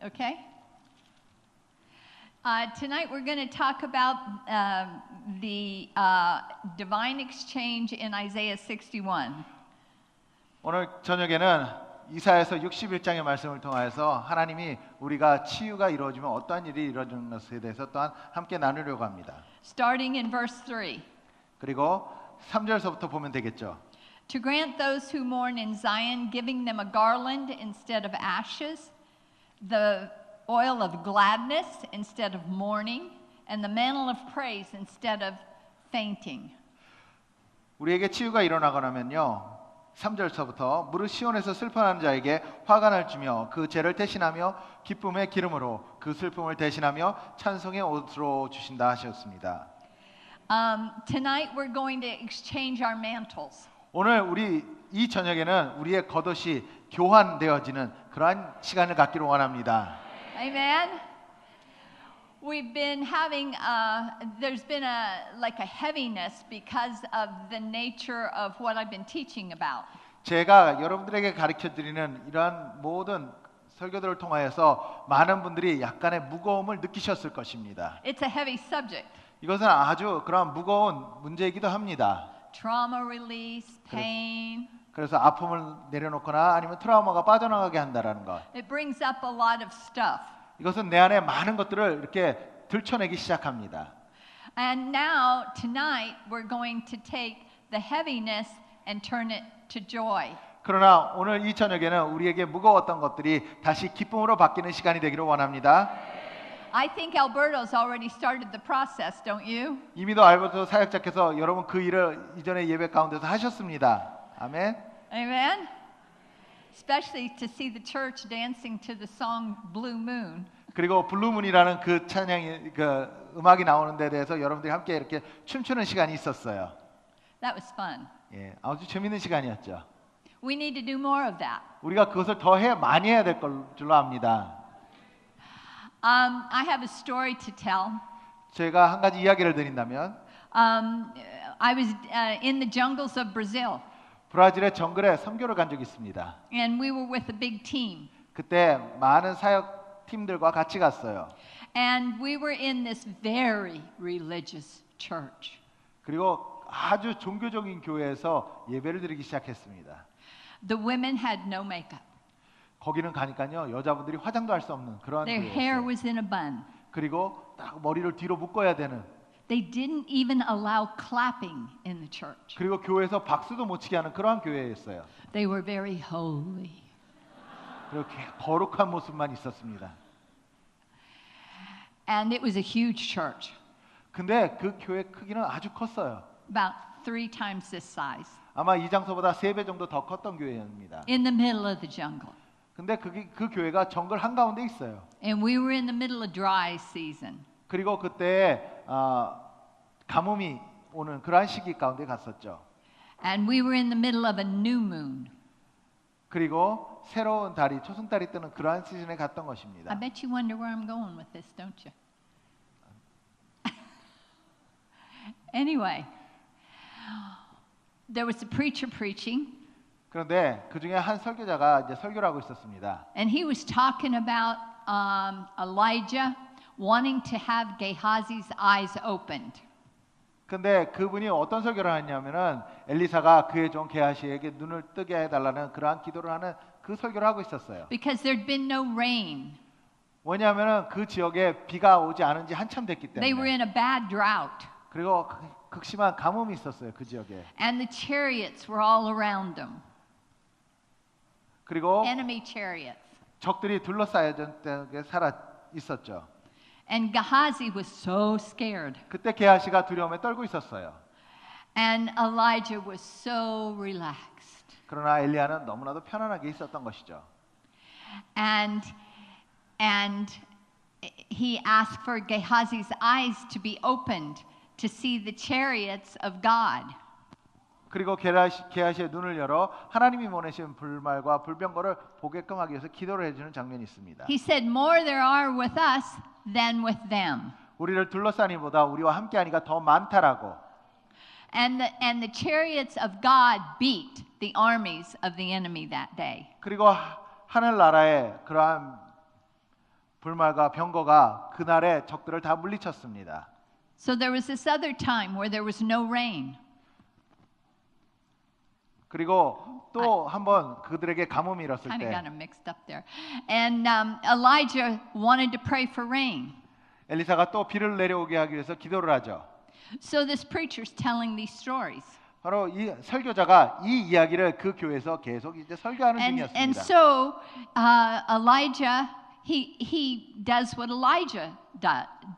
Okay? Tonight we're going to talk about the divine exchange in Isaiah 61. 오늘 저녁에는 이사야서 61장의 말씀을 통해서 하나님이 우리가 치유가 이루어지면 어떠한 일이 이루어지는 것에 대해서 또한 함께 나누려고 합니다. Starting in verse 3. 그리고 3절서부터 보면 되겠죠. To grant those who mourn in Zion, giving them a garland instead of ashes, the oil of gladness instead of mourning, and the mantle of praise instead of fainting. 우리에게 치유가 일어나거나면요. 3절서부터 무릇 시온에서 슬퍼하는 자에게 화관을 주며 그 죄를 대신하며 기쁨의 기름으로 그 슬픔을 대신하며 찬송의 옷으로 주신다 하셨습니다. Tonight we're going to exchange our mantles. 오늘 우리 이 저녁에는 우리의 겉옷이 교환되어지는 그러한 시간을 갖기로 원합니다. Amen. We've been having there's been like a heaviness because of the nature of what I've been teaching about. 제가 여러분들에게 가르쳐 드리는 이러한 모든 설교들을 통하여서 많은 분들이 약간의 무거움을 느끼셨을 것입니다. It's a heavy subject. 이것은 아주 그런 무거운 문제이기도 합니다. Trauma release, pain. 그래서 아픔을 내려놓거나 아니면 트라우마가 빠져나가게 한다라는 것. It brings up a lot of stuff. 이것은 내 안에 많은 것들을 이렇게 들춰내기 시작합니다. And now tonight we're going to take the heaviness and turn it to joy. 그러나 오늘 이 저녁에는 우리에게 무거웠던 것들이 다시 기쁨으로 바뀌는 시간이 되기를 원합니다. I think Alberto's already started the process, don't you? 이미도 알버토 사역자께서 여러분 그 일을 이전에 예배 가운데서 하셨습니다. 아멘. Amen. Especially to see the church dancing to the song Blue Moon. 그리고 블루문이라는 그 찬양이 그 음악이 나오는 데 대해서 여러분들이 함께 이렇게 춤추는 시간이 있었어요. That was fun. 예, 아주 재밌는 시간이었죠. We need to do more of that. 우리가 그것을 더 많이 해야 될 줄로 압니다. I have a story to tell. 제가 한 가지 이야기를 드린다면, I was in the jungles of Brazil, 브라질의 정글에 선교를 간 적이 있습니다. and we were with a big team. 그때 많은 사역 팀들과 같이 갔어요. And we were in this very religious church. 그리고 아주 종교적인 교회에서 예배를 드리기 시작했습니다. The women had no makeup. 거기는 가니까요 여자분들이 화장도 할 수 없는 그런 Their hair 교회였어요. was in a bun. 그리고 딱 머리를 뒤로 묶어야 되는. They didn't even allow clapping in the church. 그리고 교회에서 박수도 못 치게 하는 그러한 교회였어요. They were very holy. 그렇게 거룩한 모습만 있었습니다. And it was a huge church. 근데 그 교회 크기는 아주 컸어요. About 3 times this size. 아마 이 장소보다 3배 정도 더 컸던 교회입니다. In the middle of the jungle. 근데 그 교회가 정글 한가운데 있어요. And we were in the middle of dry season. 그리고 그때 가뭄이 오는 그러한 시기 가운데 갔었죠. And we were in the middle of a new moon. 그리고 새로운 달이 초승달이 뜨는 그러한 시즌에 갔던 I 것입니다. bet you wonder where I'm going with this, don't you? Anyway, there was a preacher preaching, 그런데 그 중에 한 설교자가 이제 설교를 하고 있었습니다. and he was talking about Elijah wanting to have Gehazi's eyes opened. 근데 그분이 어떤 설교를 하냐면은 엘리사가 그의 종 게하시에게 눈을 뜨게 해달라는 그러한 기도를 하는 그 설교를 하고 있었어요. Because there'd been no rain. 왜냐하면은 그 지역에 비가 오지 않은 지 한참 됐기 They were 때문에. in a bad drought. 그리고 극심한 가뭄이 있었어요 그 지역에. And the chariots were all around them. 그리고 Enemy chariots. 적들이 둘러싸여 살아 있었죠. And Gehazi was so scared. 그때 게하시가 두려움에 떨고 있었어요. And Elijah was so relaxed. 그러나 엘리야는 너무나도 편안하게 있었던 것이죠. And he asked for Gehazi's eyes to be opened to see the chariots of God. 그리고 게하시의 눈을 열어 하나님이 보내신 불말과 불병거를 보게끔 하기 위해서 기도를 해주는 장면이 있습니다. He said, "More there are with us than with them." 우리를 둘러싸니보다 우리와 함께하니까 더 많다라고. And the chariots of God beat the armies of the enemy that day. 그리고 하늘 나라의 그러한 불말과 병거가 그날의 적들을 다 물리쳤습니다. So there was this other time where there was no rain. 그리고 또 한번 그들에게 가뭄이 일었을 Kind of got 때 them mixed up there. And Elijah wanted to pray for rain. 엘리사가 또 비를 내려오게 하기 위해서 기도를 하죠. So this preacher's telling these stories. 바로 이 설교자가 이 이야기를 그 교회에서 계속 이제 설교하는 And 중이었습니다. so Elijah he does what Elijah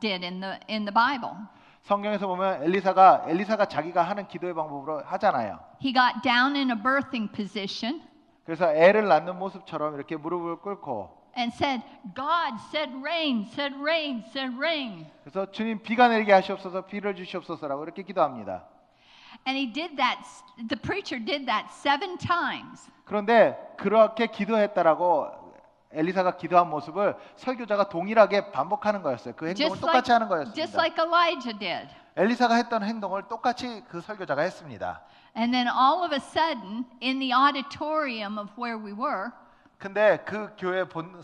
did in the Bible. 성경에서 보면 엘리사가 자기가 하는 기도의 방법으로 하잖아요. He got down in a birthing position 그래서 애를 낳는 모습처럼 이렇게 무릎을 꿇고 and said, God said rain, said rain, said rain. 그래서 주님 비가 내리게 하시옵소서, 비를 주시옵소서라고 이렇게 기도합니다. And he did that. The preacher did that 7 times. 그런데 그렇게 기도했다라고 엘리사가 기도한 모습을 설교자가 동일하게 반복하는 거였어요. 그 행동을 똑같이 하는 just 거였습니다. like Elijah did. 엘리사가 했던 행동을 똑같이 그 설교자가 했습니다. And then all of a sudden, in the auditorium of where we were, 근데 그 교회 본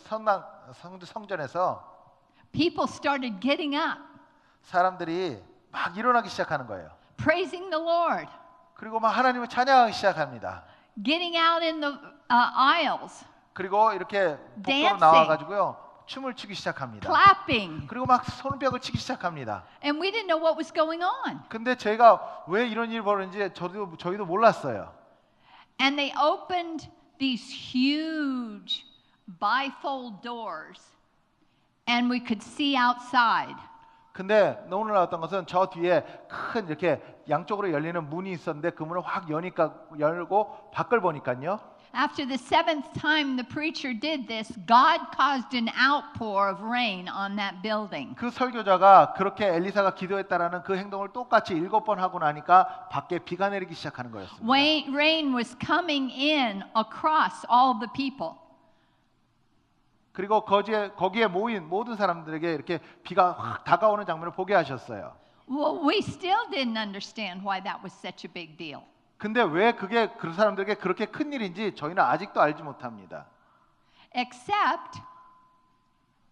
성전에서 people started getting up, 사람들이 막 일어나기 시작하는 거예요. praising the Lord, 그리고 막 하나님을 찬양하기 시작합니다. getting out in the aisles, 그리고 이렇게 복도로 Dancing. 나와가지고요 춤을 추기 시작합니다. clapping. 그리고 막 손뼉을 치기 시작합니다. And we didn't know what was going on. 근데 저희가 왜 이런 일이 벌어지는지 저희도 몰랐어요. And they opened these huge bifold doors, and we could see outside. 근데 너무 놀라웠던 것은 저 뒤에 큰 이렇게 양쪽으로 열리는 문이 있었는데 그 문을 확 열고 밖을 보니까요. After the 7th time the preacher did this, God caused an outpour of rain on that building. 그 설교자가 그렇게 엘리사가 기도했다라는 그 행동을 똑같이 7번 하고 나니까 밖에 비가 내리기 시작하는 거였습니다. Rain was coming in across all the people. 그리고 거기에 모인 모든 사람들에게 이렇게 비가 확 다가오는 장면을 보게 하셨어요. Well, we still didn't understand why that was such a big deal. 근데 왜 그게 그 사람들에게 그렇게 큰 일인지 저희는 아직도 알지 못합니다. Except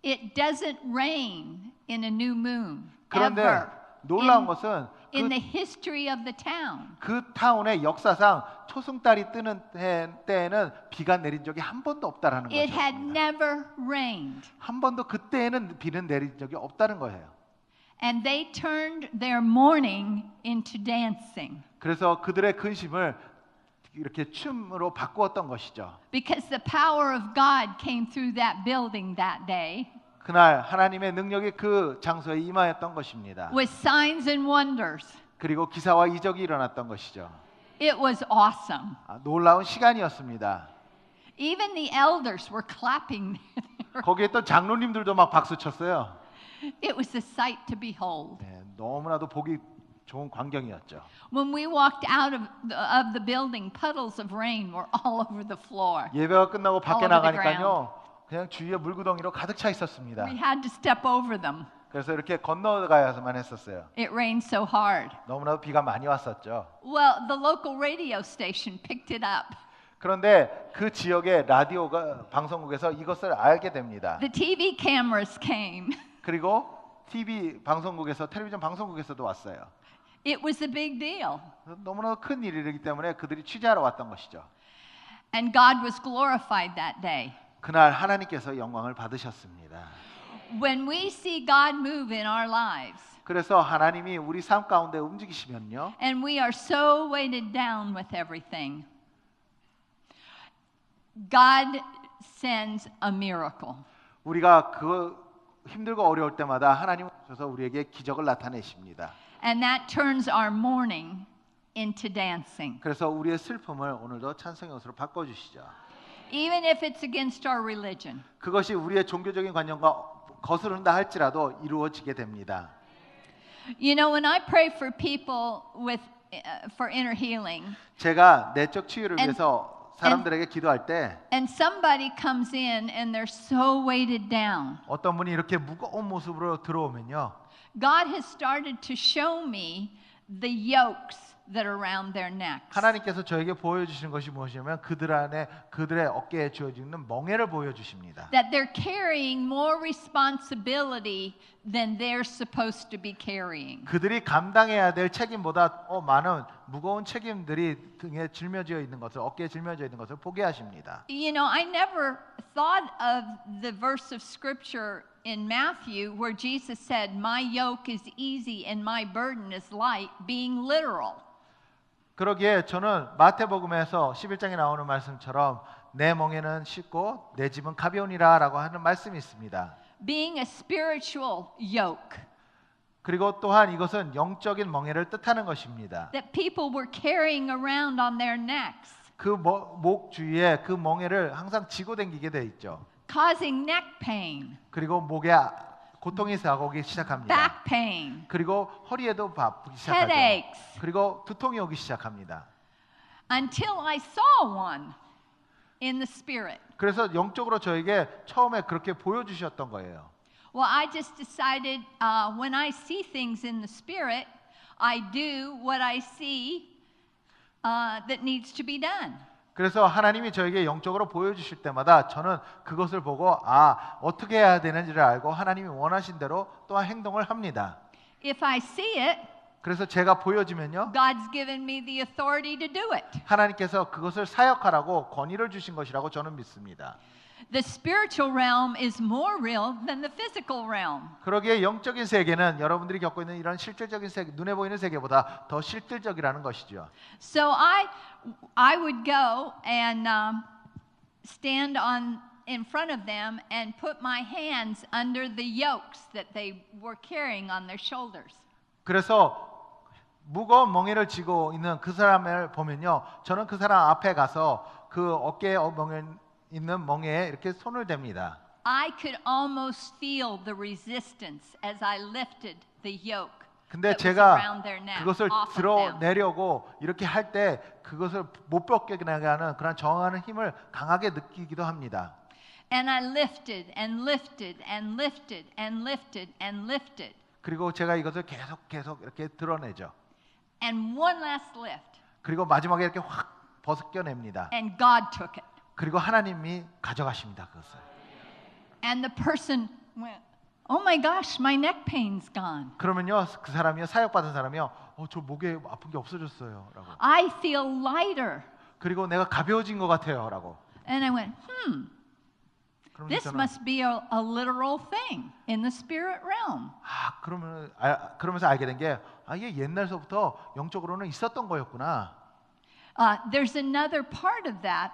it doesn't rain in a new moon. 그런데 Ever. 놀라운 것은 In the history of the town. 그 타운의 역사상 초승달이 뜨는 때에는 비가 내린 적이 한 번도 없다라는 It had 것입니다. never rained. 한 번도 그때에는 비는 내린 적이 없다는 거예요. And they turned their mourning into dancing. 그래서 그들의 근심을 이렇게 춤으로 바꾸었던 것이죠. Because the power of God came through that building that day 그날 하나님의 능력이 그 장소에 임하였던 것입니다. with signs and wonders. 그리고 기사와 이적이 일어났던 것이죠. It was awesome. 놀라운 시간이었습니다. Even the elders were clapping. 거기에 또 장로님들도 막 박수 쳤어요. It was a sight to behold. 네, 너무나도 보기 좋은 광경이었죠. When we walked out of the building, puddles of rain were all over the floor. 예배가 끝나고 밖에 All over the 나가니까요. 그냥 주위에 물구덩이로 가득 차 있었습니다. We had to step over them. 그래서 이렇게 건너가야만 했었어요. It rained so hard. 너무나도 비가 많이 왔었죠. Well, the local radio station picked it up. 그런데 그 지역의 라디오가 방송국에서 이것을 알게 됩니다. The TV cameras came. 그리고 텔레비전 방송국에서도 왔어요. It was a big deal. 너무나 큰 일이기 때문에 그들이 취재하러 왔던 것이죠. And God was glorified that day. 그날 하나님께서 영광을 받으셨습니다. When we see God move in our lives, 그래서 하나님이 우리 삶 가운데 움직이시면요. and we are so weighted down with everything, God sends a miracle. 우리가 그 힘들고 어려울 때마다 하나님은 오셔서 우리에게 기적을 나타내십니다. And that turns our mourning into dancing. 그래서 우리의 슬픔을 오늘도 찬송의 옷으로 바꿔주시죠. Even if it's against our religion. 그것이 우리의 종교적인 관념과 거스른다 할지라도 이루어지게 됩니다. You know, when I pray for people for inner healing, 제가 내적 치유를 And- 위해서 사람들에게 기도할 때 and somebody comes in and they're so weighted down, 어떤 분이 이렇게 무거운 모습으로 들어오면요. God has started to show me the yokes that are around their necks. 하나님께서 저에게 보여주시는 것이 무엇이냐면 그들의 어깨에 주어지는 멍에를 보여주십니다. That they're carrying more responsibility than they're supposed to be carrying. 그들이 감당해야 될 책임보다 많은 무거운 책임들이 등에 짊어져 있는 것을 어깨에 짊어져 있는 것을 보게 하십니다. You know, I never thought of the verse of scripture in Matthew where Jesus said, "My yoke is easy and my burden is light," being literal. 그러기에 저는 마태복음에서 11장에 나오는 말씀처럼 내 멍에는 쉽고 내 짐은 가벼우니라라고 하는 말씀이 있습니다. Being a spiritual yoke. 그리고 또한 이것은 영적인 멍에를 뜻하는 것입니다. That people were carrying around on their necks. 그 목 주위에 그 멍에를 항상 지고 다니게 돼 있죠. Causing neck pain. 그리고 목에 고통이 오기 시작합니다. Back pain. 그리고 허리에도 아프기 시작하죠. Headaches. 그리고 두통이 오기 시작합니다. Until I saw one in the spirit. 그래서 영적으로 저에게 처음에 그렇게 보여주셨던 거예요. Well, I just decided when I see things in the spirit, I do what I see that needs to be done. 그래서 하나님이 저에게 영적으로 보여주실 때마다 저는 그것을 보고 어떻게 해야 되는지를 알고 하나님이 원하신 대로 또한 행동을 합니다. If I see it, 그래서 제가 보여지면요, God's given me the authority to do it. 하나님께서 그것을 사역하라고 권위를 주신 것이라고 저는 믿습니다. The spiritual realm is more real than the physical realm. 그러기에 영적인 세계는 여러분들이 겪고 있는 이런 실질적인 세계, 눈에 보이는 세계보다 더 실질적이라는 것이죠. So I would go and stand in front of them and put my hands under the yokes that they were carrying on their shoulders. 그래서 무거운 멍에를 쥐고 있는 그 사람을 보면요, 저는 그 사람 앞에 가서 그 어깨에 있는 멍에에 이렇게 손을 댑니다. I could almost feel the resistance as I lifted the yoke. 근데 that was 제가 around their neck, 그것을 off of them. 드러내려고 이렇게 할 때 그것을 못 벗게 하는 그런 저항하는 힘을 강하게 느끼기도 합니다. And I lifted and lifted and lifted and lifted and lifted. 그리고 제가 이것을 계속 이렇게 드러내죠. And one last lift. 그리고 마지막에 이렇게 확 벗겨냅니다. And God took it. 그리고 하나님이 가져가십니다, 그것을. And the person went, "Oh my gosh, my neck pain's gone. 그러면요, 그 사람이요, 사역받은 사람이요, 저 목에 아픈 게 없어졌어요라고. I feel lighter." 그리고 내가 가벼워진 것 같아요라고. And I went, 그러면서 this 저는 must be a literal thing in the spirit realm. 그러면서 알게 된 게 이게 옛날서부터 영적으로는 있었던 거였구나. There's another part of that.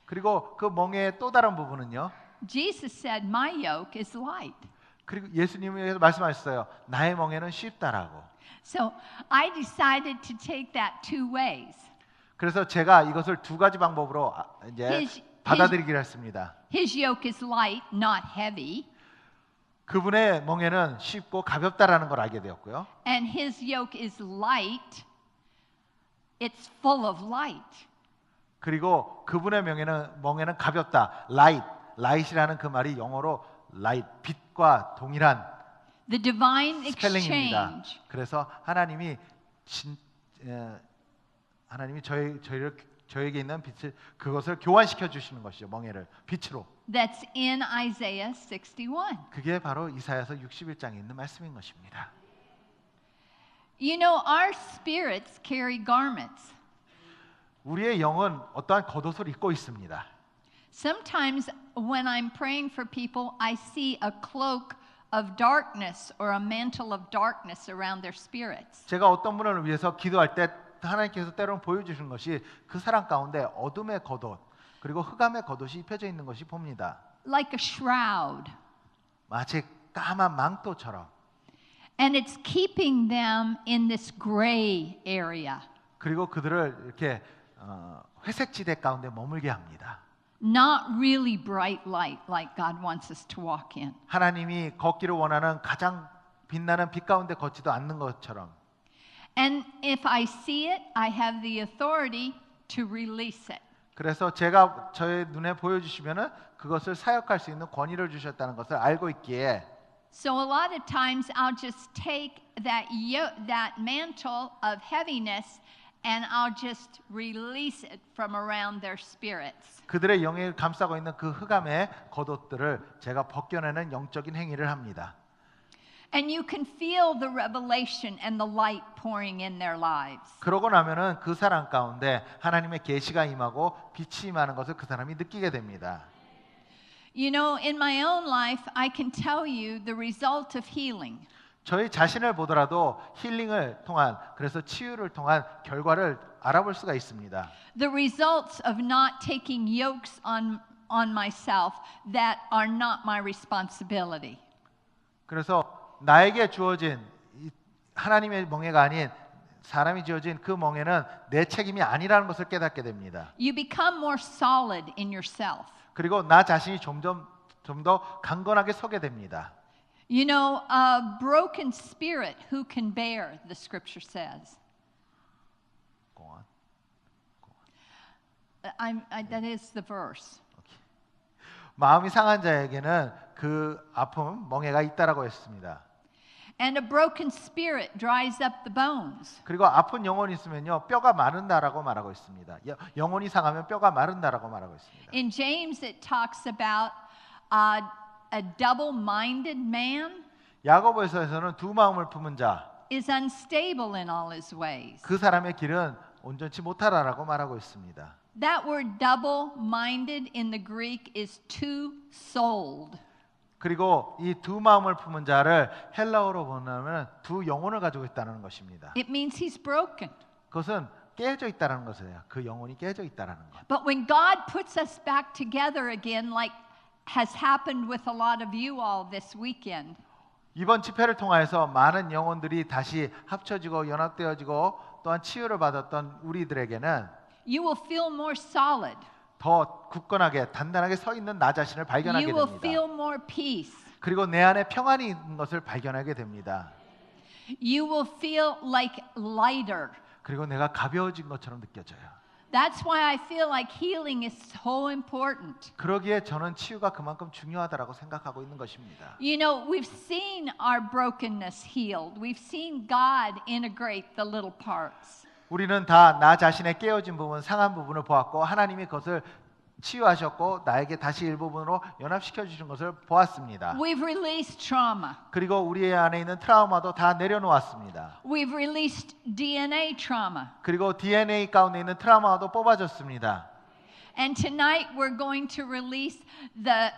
그리고 그 멍에의 또 다른 부분은요. Jesus said, "My yoke is light." 그리고 예수님이 말씀하셨어요. 나의 멍에는 쉽다라고. So I decided to take that two ways. 그래서 제가 이것을 두 가지 방법으로 이제 받아들이기로 했습니다. His yoke is light, not heavy. 그분의 멍에는 쉽고 가볍다라는 걸 알게 되었고요. And his yoke is light. It's full of light. 그리고 그분의 멍에는 가볍다. light이라는 그 말이 영어로 light, 빛과 동일한 The divine 스펠링입니다. exchange. 그래서 하나님이 저에게 있는 빛을 그것을 교환시켜 주시는 것이죠. 멍에를 빛으로. That's in Isaiah 61. 그게 바로 이사야서 61장에 있는 말씀인 것입니다. You know, our spirits carry garments. 우리의 영은 어떠한 겉옷을 입고 있습니다. Sometimes when I'm praying for people, I see a cloak of darkness or a mantle of darkness around their spirits. 제가 어떤 분을 위해서 기도할 때 하나님께서 때로는 보여주시는 것이 그 사람 가운데 어둠의 겉옷 그리고 흑암의 겉옷이 입혀져 있는 것이 봅니다. Like a shroud. 마치 까만 망토처럼. And it's keeping them in this gray area. 그리고 그들을 이렇게 회색 지대 가운데 머물게 합니다. Not really bright light like God wants us to walk in. 하나님이 걷기를 원하는 가장 빛나는 빛 가운데 걷지도 않는 것처럼. And if I see it, I have the authority to release it. 그래서 제가 저의 눈에 보여주시면은 그것을 사역할 수 있는 권위를 주셨다는 것을 알고 있기에. So a lot of times I'll just take that mantle of heaviness and I'll just release it from around their spirits. 그들의 영을 감싸고 있는 그 흑암의 겉옷들을 제가 벗겨내는 영적인 행위를 합니다. And you can feel the revelation and the light pouring in their lives. 그러고 나면은 그 사람 가운데 하나님의 계시가 임하고 빛이 임하는 것을 그 사람이 느끼게 됩니다. You know, in my own life, I can tell you the result of healing. 저희 자신을 보더라도 힐링을 통한 그래서 치유를 통한 결과를 알아볼 수가 있습니다. The results of not taking yokes on myself that are not my responsibility. 그래서 나에게 주어진 하나님의 멍에가 아닌 사람이 지어진 그 멍에는 내 책임이 아니라는 것을 깨닫게 됩니다. You become more solid in yourself. 그리고 나 자신이 좀 더 강건하게 서게 됩니다. You know, a broken spirit who can bear, the scripture says. That is the verse. 마음이 상한 자에게는 그 아픔, 멍에가 있다라고 했습니다. And a broken spirit dries up the bones. 그리고 아픈 영혼이 있으면요 뼈가 마른다라고 말하고 있습니다. 영혼이 상하면 뼈가 마른다라고 말하고 있습니다. In James it talks about a double-minded man 야고보서에서는 두 마음을 품은 자, is unstable in all his ways. 그 사람의 길은 온전치 못하라라고 말하고 있습니다. That word double-minded in the Greek is two-souled. 그리고 이 두 마음을 품은 자를 헬라어로 보면 두 영혼을 가지고 있다는 것입니다. It means he's broken. 그것은 깨져 있다는 것이에요. 그 영혼이 깨져 있다는 것. But when God puts us back together again, like has happened with a lot of you all this weekend, 이번 집회를 통해서 많은 영혼들이 다시 합쳐지고 연합되어지고 또한 치유를 받았던 우리들에게는 you will feel more solid. 더 굳건하게 단단하게 서 있는 나 자신을 발견하게 You will 됩니다. feel more peace. 그리고 내 안에 평안이 있는 것을 발견하게 됩니다. You will feel like lighter. 그리고 내가 가벼워진 것처럼 느껴져요. That's why I feel like healing is so important. 그러기에 저는 치유가 그만큼 중요하다라고 생각하고 있는 것입니다. You know, we've seen our brokenness healed. We've seen God integrate the little parts. 우리는 다 나 자신의 깨어진 부분, 상한 부분을 보았고 하나님이 그것을 치유하셨고 나에게 다시 일부분으로 연합시켜 주신 것을 보았습니다. We've released trauma. 그리고 우리 안에 있는 트라우마도 다 내려놓았습니다. We've released DNA trauma. 그리고 DNA 가운데 있는 트라우마도 뽑아졌습니다. And tonight we're going to release the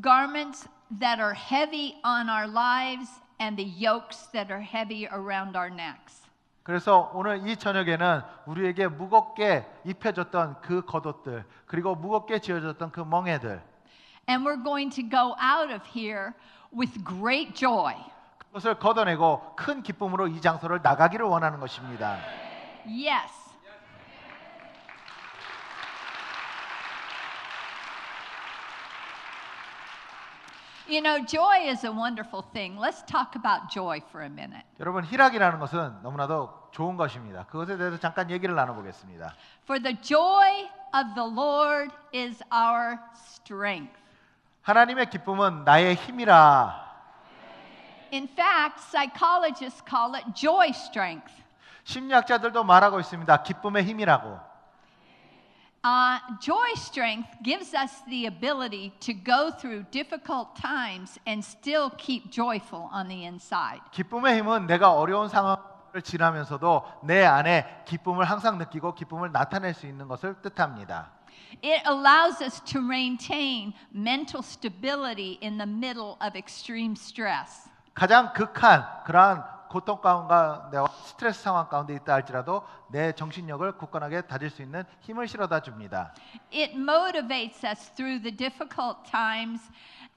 garments that are heavy on our lives and the yokes that are heavy around our necks. 그래서 오늘 이 저녁에는 우리에게 무겁게 입혀졌던 그 겉옷들 그리고 무겁게 지어졌던 그 멍에들 And we're going to go out of here with great joy. 그것을 걷어내고 큰 기쁨으로 이 장소를 나가기를 원하는 것입니다. Yes. You know, joy is a wonderful thing. Let's talk about joy for a minute. 여러분 희락이라는 것은 너무나도 좋은 것입니다. 그것에 대해서 잠깐 얘기를 나눠보겠습니다. For the joy of the Lord is our strength. 하나님의 기쁨은 나의 힘이라. In fact, psychologists call it joy strength. 심리학자들도 말하고 있습니다. 기쁨의 힘이라고. Joy strength gives us the ability to go through difficult times and still keep joyful on the inside. 기쁨의 힘은 내가 어려운 상황을 지나면서도 내 안에 기쁨을 항상 느끼고 기쁨을 나타낼 수 있는 것을 뜻합니다. It allows us to maintain mental stability in the middle of extreme stress. 가장 극한 그러한 고통 가운데와 스트레스 상황 가운데 있다 할지라도 내 정신력을 굳건하게 다질 수 있는 힘을 실어다 줍니다. It motivates us through the difficult times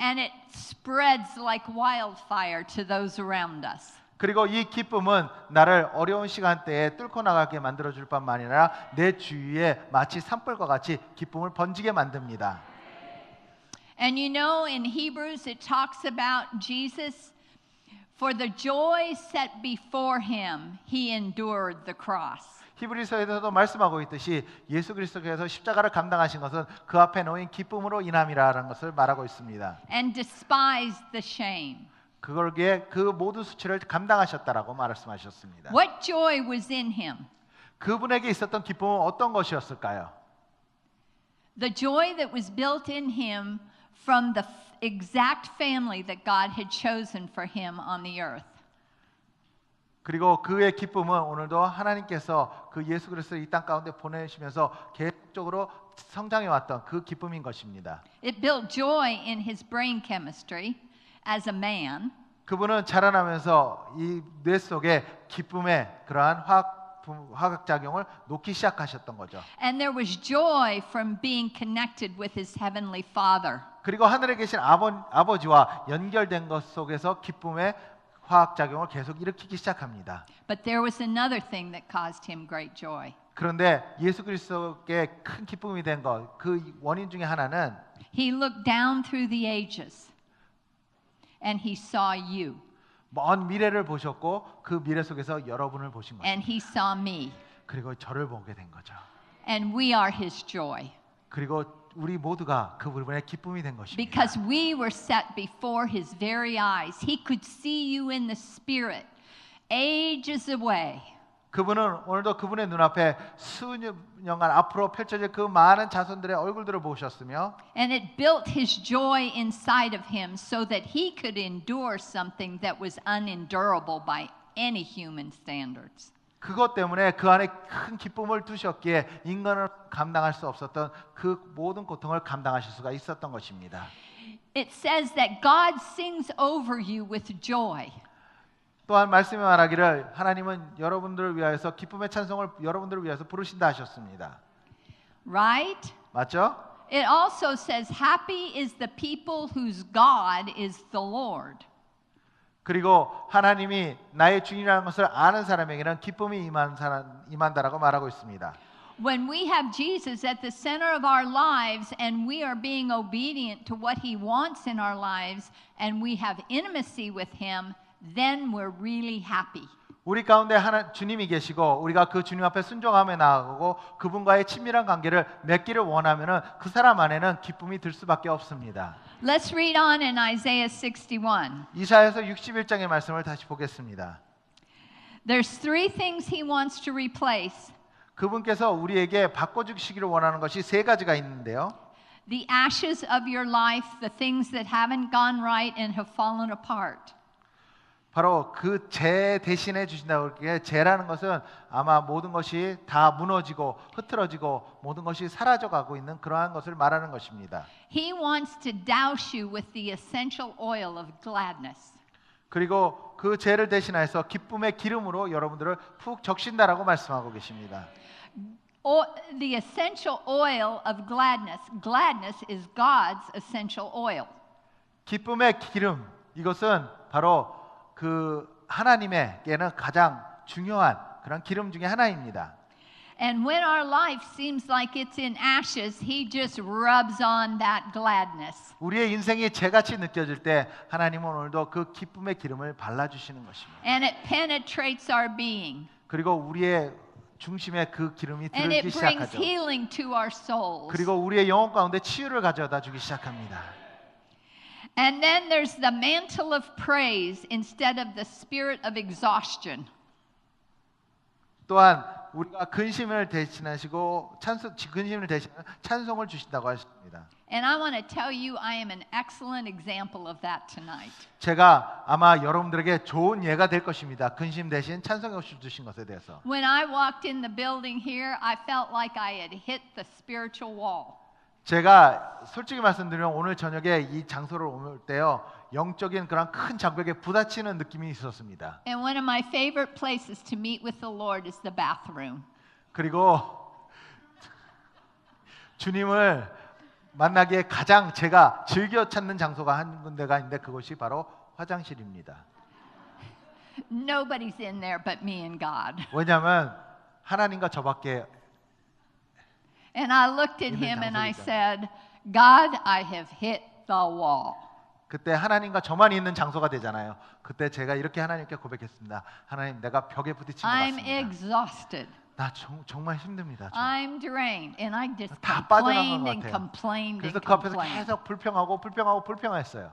and it spreads like wildfire to those around us. 그리고 이 기쁨은 나를 어려운 시간대에 뚫고 나가게 만들어줄 뿐만 아니라 내 주위에 마치 산불과 같이 기쁨을 번지게 만듭니다. And you know, in Hebrews it talks about Jesus, for the joy set before him, he endured the cross. 히브리서에서도 말씀하고 있듯이 예수 그리스도께서 십자가를 감당하신 것은 그 앞에 놓인 기쁨으로 인함이라는 것을 말하고 있습니다. And despised the shame. 그걸게 그 모든 수치를 감당하셨다라고 말씀하셨습니다. What joy was in him? 그분에게 있었던 기쁨은 어떤 것이었을까요? The joy that was built in him from the exact family that God had chosen for him on the earth. 그리고 그의 기쁨은 오늘도 하나님께서 그 예수 그리스도를 이 땅 가운데 보내시면서 계속적으로 성장해 왔던 그 기쁨인 것입니다. It built joy in his brain chemistry as a man. 그분은 자라나면서 이 뇌 속에 기쁨의 그러한 화학 작용을 놓기 시작하셨던 거죠. And there was joy from being connected with his heavenly Father. 그리고 하늘에 계신 아버지와 연결된 것 속에서 기쁨의 화학 작용을 계속 일으키기 시작합니다. But there was another thing that caused him great joy. 그런데 예수 그리스도께 큰 기쁨이 된 것, 그 원인 중에 하나는 He looked down through the ages and he saw you 먼 미래를 보셨고 그 미래 속에서 여러분을 보신 것입니다. and he saw me 그리고 저를 보게 된 거죠. and we are his joy 그리고 우리 모두가 그 부분의 기쁨이 된 것입니다. because we were set before his very eyes. He could see you in the spirit ages away. 그분은 오늘도 그분의 눈앞에 수년간 앞으로 펼쳐질 그 많은 자손들의 얼굴들을 보셨으며 And it built his joy inside of him so that he could endure something that was unendurable by any human standards. 그것 때문에 그 안에 큰 기쁨을 두셨기에 인간을 감당할 수 없었던 그 모든 고통을 감당하실 수가 있었던 것입니다. It says that God sings over you with joy. 또한 말씀에 말하기를 하나님은 여러분들을 위하여서 기쁨의 찬송을 여러분들을 위해서 부르신다 하셨습니다. Right? 맞죠? It also says, happy is the people whose God is the Lord. 그리고 하나님이 나의 주인이라는 것을 아는 사람에게는 기쁨이 임한다라고 말하고 있습니다. When we have Jesus at the center of our lives and we are being obedient to what he wants in our lives and we have intimacy with him, then we're really happy. 우리 가운데 주님이 계시고 우리가 그 주님 앞에 순종하며 나아가고 그분과의 친밀한 관계를 맺기를 원하면은 그 사람 안에는 기쁨이 들 수밖에 없습니다. Let's read on in Isaiah 61. 이사야서 61장의 말씀을 다시 보겠습니다. There's three things he wants to replace. 그분께서 우리에게 바꿔주시기를 원하는 것이 세 가지가 있는데요. The ashes of your life, the things that haven't gone right and have fallen apart. 바로 그 죄 대신해 주신다고 그게 죄라는 것은 아마 모든 것이 다 무너지고 흐트러지고 모든 것이 사라져가고 있는 그러한 것을 말하는 것입니다. He wants to douse you with the essential oil of gladness. 그리고 그 죄를 대신해서 기쁨의 기름으로 여러분들을 푹 적신다라고 말씀하고 계십니다. The essential oil of gladness. Gladness is God's essential oil. 기쁨의 기름 이것은 바로 그 하나님에게는 가장 중요한 그런 기름 중에 하나입니다. And when our life seems like it's in ashes, he just rubs on that gladness. 우리의 인생이 죄같이 느껴질 때 하나님은 오늘도 그 기쁨의 기름을 발라주시는 것입니다. And it penetrates our being. 그리고 우리의 중심에 그 기름이 And 들기 it brings 시작하죠. healing to our souls. 그리고 우리의 영혼 가운데 치유를 가져다 주기 시작합니다. And then there's the mantle of praise instead of the spirit of exhaustion. 또한 우리가 근심을 대신하시고 근심을 대신하는 찬송을 주신다고 하십니다. And I want to tell you I am an excellent example of that tonight. 제가 아마 여러분들에게 좋은 예가 될 것입니다. 근심 대신 찬송을 주신 것에 대해서. When I walked in the building here, I felt like I had hit the spiritual wall. 제가 솔직히 말씀드리면 오늘 저녁에 이 장소를 올 때요 영적인 그런 큰 장벽에 부딪히는 느낌이 있었습니다. And one of my favorite places to meet with the Lord is the bathroom. 그리고 주님을 만나기에 가장 제가 즐겨 찾는 장소가 한 군데가 있는데 그것이 바로 화장실입니다. Nobody's in there but me and God. 왜냐하면 하나님과 저밖에. And I looked at him and I said, God, I have hit the wall. 그때 하나님과 저만 있는 장소가 되잖아요. 그때 제가 이렇게 하나님께 고백했습니다. 하나님, 내가 벽에 부딪힌 것 I'm 같습니다. exhausted. 나 정말 힘듭니다. I'm drained, and I just 다 빠져나간 complained 것 and 같아요. complained 그래서 and 그 앞에서 complained. 계속 불평했어요.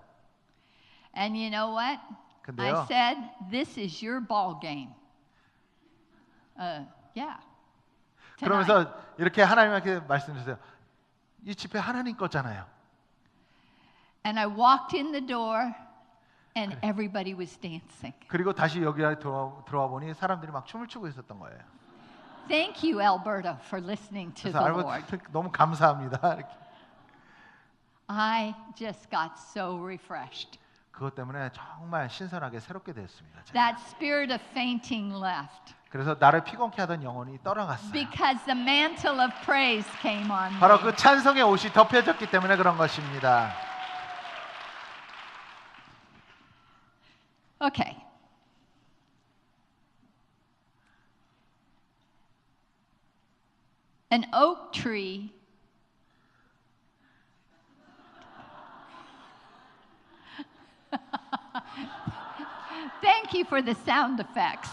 And you know what? 근데요. I said, this is your ball game. Yeah. Tonight. 그러면서 이렇게 하나님께 말씀드렸어요. 이 집회 하나님 거잖아요. And I walked in the door and everybody was dancing. 그리고 다시 여기 들어와 보니 사람들이 막 춤을 추고 있었던 거예요. Thank you, Alberta, for listening to 그래서 the Lord. 알버트 너무 감사합니다. 이렇게. I just got so refreshed. 그것 때문에 정말 신선하게 새롭게 됐습니다. 제가. That spirit of fainting left 그래서 나를 피곤케 하던 영혼이 떠나갔어요. because the mantle of praise came on me. 바로 그 찬송의 옷이 덮여졌기 때문에 그런 것입니다. Okay. An oak tree Thank you for the sound effects.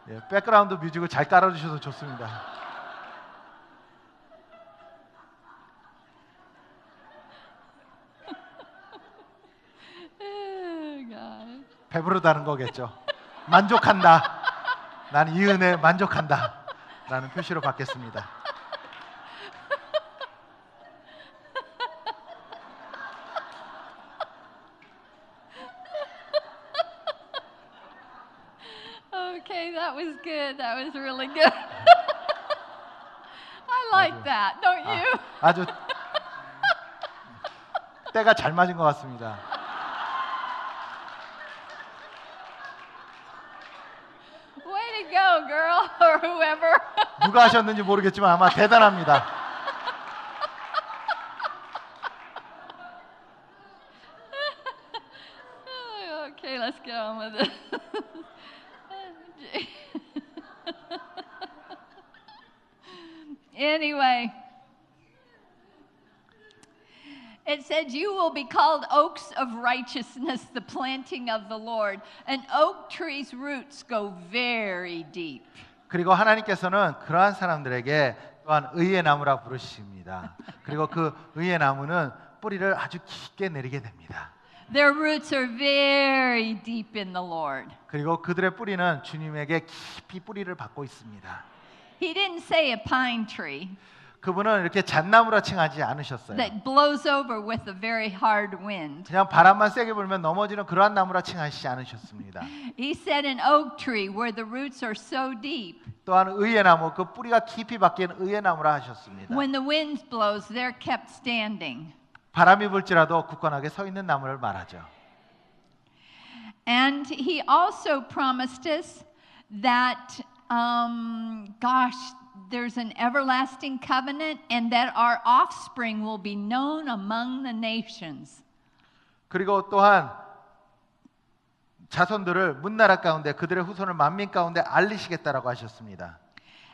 예, 백그라운드 뮤직을 잘 깔아주셔서 좋습니다. Oh, God. 배부르다는 거겠죠. 만족한다. 나는 이 은혜에 만족한다. 라는 표시로 받겠습니다. Okay, that was good. That was really good. I like that, don't you? 아주 때가 잘 맞은 것 같습니다. Way to go, girl, or whoever. 누가 하셨는지 모르겠지만 아마 대단합니다. Okay, let's get on with it. Anyway, it said, you will be called oaks of righteousness, the planting of the Lord. An oak tree's roots go very deep. 그리고 하나님께서는 그러한 사람들에게 또한 의의 나무라 부르십니다. 그리고 그 의의 나무는 뿌리를 아주 깊게 내리게 됩니다. Their roots are very deep in the Lord. 그리고 그들의 뿌리는 주님에게 깊이 뿌리를 받고 있습니다. He didn't say a pine tree 그분은 이렇게 잣나무라 칭하지 않으셨어요. that blows over with a very hard wind. 그냥 바람만 세게 불면 넘어지는 그러한 나무라 칭하시지 않으셨습니다. He said an oak tree where the roots are so deep. 또한 의의 나무, 그 뿌리가 깊이 박힌 의의 나무라 하셨습니다. When the wind blows, they're kept standing. 바람이 불지라도 굳건하게 서 있는 나무를 말하죠. And he also promised us that, there's an everlasting covenant and that our offspring will be known among the nations. 그리고 또한 자손들을 문나라 가운데 그들의 후손을 만민 가운데 알리시겠다라고 하셨습니다.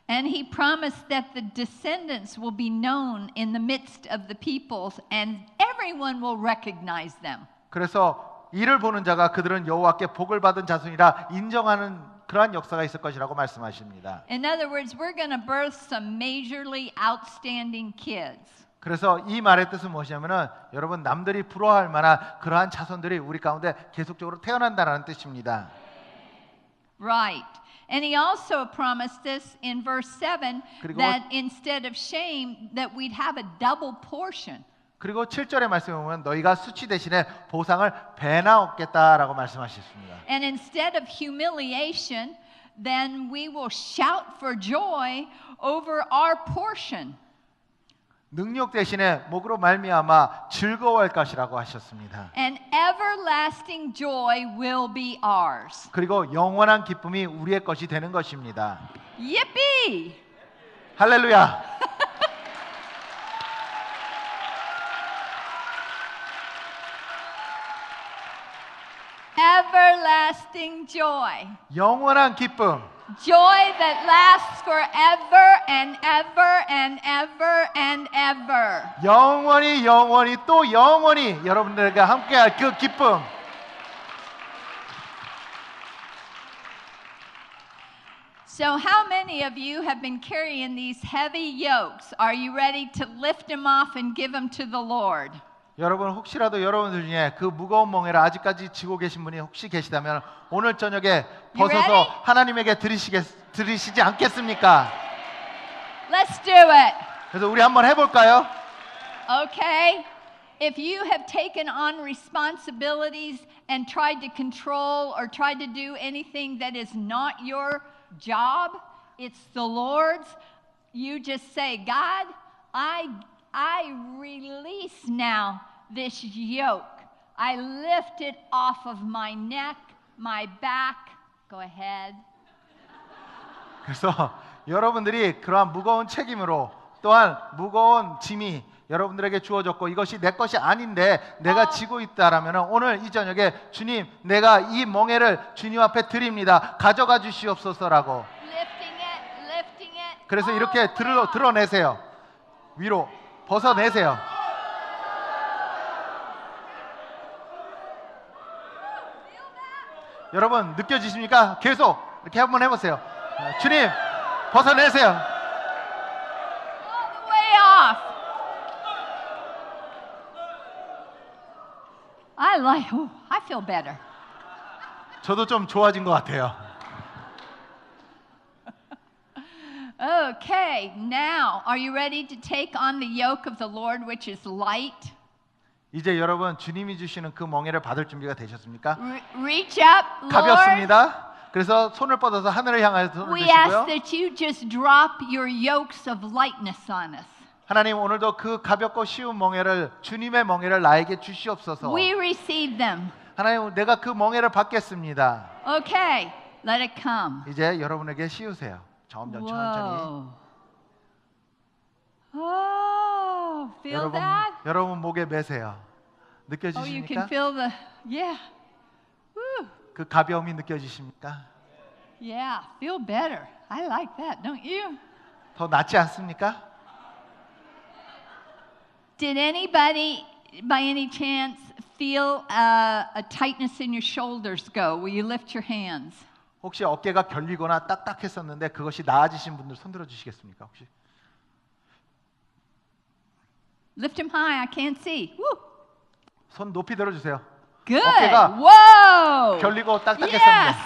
And he promised that the descendants will be known in the midst of the peoples and everyone will recognize them. 그래서 이를 보는 자가 그들은 여호와께 복을 받은 자손이라 인정하는 그러한 역사가 있을 것이라고 말씀하십니다. In other words, we're going to birth some majorly outstanding kids. 그래서 이 말의 뜻은 무엇이냐면은 여러분 남들이 부러워할 만한 그러한 자손들이 우리 가운데 계속적으로 태어난다라는 뜻입니다. Right. And he also promised us in verse 7 그리고- that instead of shame that we'd have a double portion. 그리고 7절의 말씀에 보면 너희가 수치 대신에 보상을 배나 얻겠다라고 말씀하셨습니다. And instead of humiliation, then we will shout for joy over our portion. 능력 대신에 목으로 말미암아 즐거워할 것이라고 하셨습니다. And everlasting joy will be ours. 그리고 영원한 기쁨이 우리의 것이 되는 것입니다. Yippee! 할렐루야! Everlasting joy. 영원한 기쁨. Joy that lasts forever and ever and ever and ever. 영원히 영원히 또 영원히 여러분들과 함께할 그 기쁨. So how many of you have been carrying these heavy yokes? Are you ready to lift them off and give them to the Lord? 여러분 혹시라도 여러분들 중에 그 무거운 멍에를 아직까지 지고 계신 분이 혹시 계시다면 오늘 저녁에 벗어서 하나님에게 드리시지 않겠습니까? Let's do it. 그래서 우리 한번 해볼까요? Okay. If you have taken on responsibilities and tried to control or tried to do anything that is not your job, it's the Lord's, you just say, God, I release now this yoke. I lift it off of my neck, my back. Go ahead. 그래서 여러분들이 그러한 무거운 책임으로 또한 무거운 짐이 여러분들에게 주어졌고 이것이 내 것이 아닌데 내가 지고 있다라면 오늘 이 저녁에 주님 내가 이 멍에를 주님 앞에 드립니다. 가져가 주시옵소서라고. Lifting it. 그래서 이렇게 드러내세요. 위로 벗어내세요. 여러분 느껴지십니까? 계속 이렇게 한번 해보세요. 주님 벗어내세요. All the way off. I feel better. 저도 좀 좋아진 것 같아요. Okay, now, are you ready to take on the yoke of the Lord, which is light? 이제 여러분 주님이 주시는 그 멍에를 받을 준비가 되셨습니까? Reach up, Lord. 가볍습니다. 그래서 손을 뻗어서 하늘을 향하여 손을 We ask 드시고요. that you just drop your yokes of lightness on us. 하나님 오늘도 그 가볍고 쉬운 멍에를 주님의 멍에를 나에게 주시옵소서. We receive them. 하나님 내가 그 멍에를 받겠습니다. Okay, let it come. 이제 여러분에게 씌우세요. 점점 천천히. Oh, feel that? 여러분 목에 매세요. Oh, you 느껴지십니까? can feel the, yeah. Woo. 그 가벼움이 느껴지십니까? Yeah, feel better. I like that, don't you? 더 낫지 않습니까? Did anybody, by any chance, feel a tightness in your shoulders go? Will you lift your hands? 혹시 어깨가 결리거나 딱딱했었는데 그것이 나아지신 분들 손 들어 주시겠습니까? 혹시? Lift them high. I can't see. Woo. 손 높이 들어 주세요. Good. 어깨가 Whoa. 결리고 딱딱했었는데. Yes.